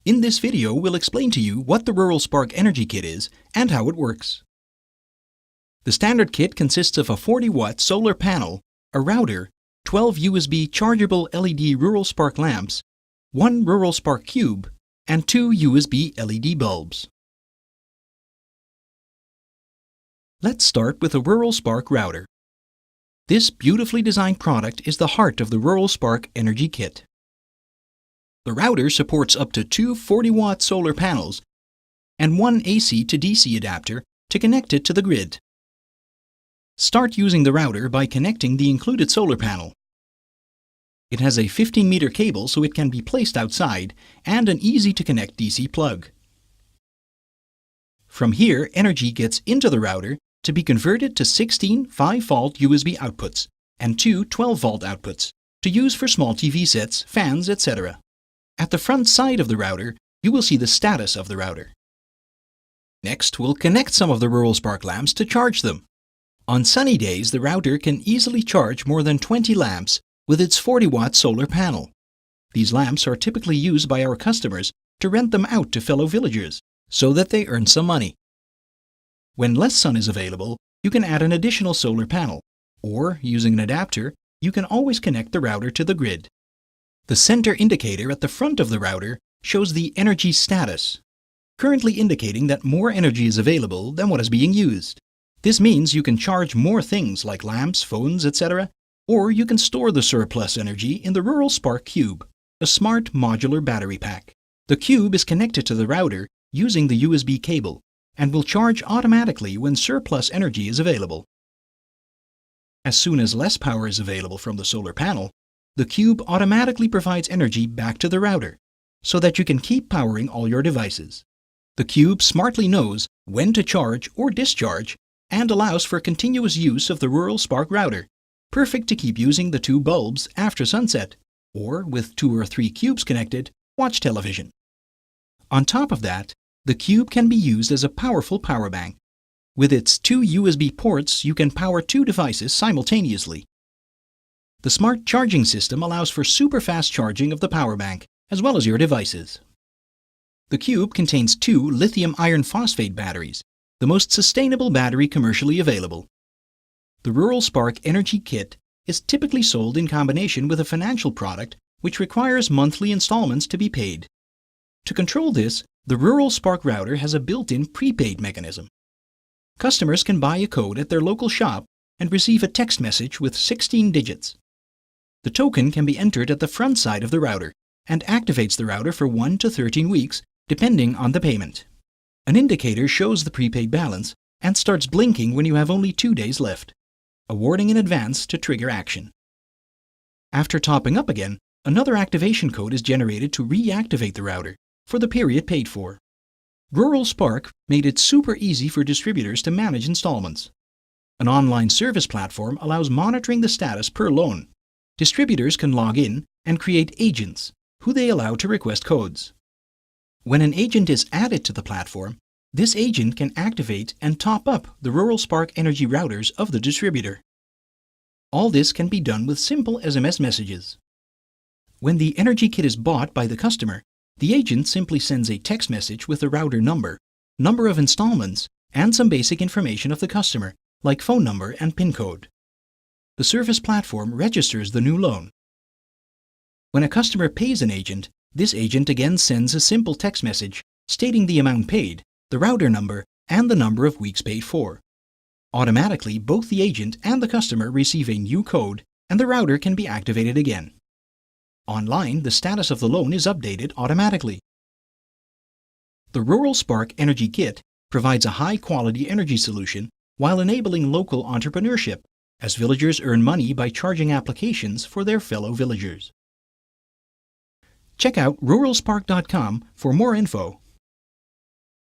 In this video, we'll explain to you what the Rural Spark Energy Kit is and how it works. The standard kit consists of a 40-watt solar panel, a router, 12 USB chargeable LED Rural Spark lamps, 1 Rural Spark cube, and 2 USB LED bulbs. Let's start with a Rural Spark router. This beautifully designed product is the heart of the Rural Spark Energy Kit. The router supports up to 2 40-watt solar panels and 1 AC to DC adapter to connect it to the grid. Start using the router by connecting the included solar panel. It has a 15-meter cable so it can be placed outside and an easy-to-connect DC plug. From here, energy gets into the router to be converted to 16 5-volt USB outputs and 2 12-volt outputs to use for small TV sets, fans, etc. At the front side of the router, you will see the status of the router. Next, we'll connect some of the Rural Spark lamps to charge them. On sunny days, the router can easily charge more than 20 lamps with its 40-watt solar panel. These lamps are typically used by our customers to rent them out to fellow villagers so that they earn some money. When less sun is available, you can add an additional solar panel, or using an adapter, you can always connect the router to the grid. The center indicator at the front of the router shows the energy status, currently indicating that more energy is available than what is being used. This means you can charge more things like lamps, phones, etc., or you can store the surplus energy in the Rural Spark Cube, a smart modular battery pack. The cube is connected to the router using the USB cable and will charge automatically when surplus energy is available. As soon as less power is available from the solar panel, the cube automatically provides energy back to the router so that you can keep powering all your devices. The cube smartly knows when to charge or discharge and allows for continuous use of the Rural Spark router, perfect to keep using the 2 bulbs after sunset, or with 2 or 3 cubes connected, watch television. On top of that, the cube can be used as a powerful power bank. With its 2 USB ports, you can power 2 devices simultaneously. The smart charging system allows for super fast charging of the power bank, as well as your devices. The cube contains 2 lithium iron phosphate batteries, the most sustainable battery commercially available. The Rural Spark Energy Kit is typically sold in combination with a financial product which requires monthly installments to be paid. To control this, the Rural Spark router has a built-in prepaid mechanism. Customers can buy a code at their local shop and receive a text message with 16 digits. The token can be entered at the front side of the router and activates the router for 1 to 13 weeks, depending on the payment. An indicator shows the prepaid balance and starts blinking when you have only 2 days left, a warning in advance to trigger action. After topping up again, another activation code is generated to reactivate the router for the period paid for. Rural Spark made it super easy for distributors to manage installments. An online service platform allows monitoring the status per loan. Distributors can log in and create agents, who they allow to request codes. When an agent is added to the platform, this agent can activate and top up the Rural Spark Energy routers of the distributor. All this can be done with simple SMS messages. When the Energy Kit is bought by the customer, the agent simply sends a text message with the router number, number of installments, and some basic information of the customer, like phone number and PIN code. The service platform registers the new loan. When a customer pays an agent, this agent again sends a simple text message stating the amount paid, the router number, and the number of weeks paid for. Automatically, both the agent and the customer receive a new code and the router can be activated again. Online, the status of the loan is updated automatically. The Rural Spark Energy Kit provides a high-quality energy solution while enabling local entrepreneurship, as villagers earn money by charging applications for their fellow villagers. Check out ruralspark.com for more info.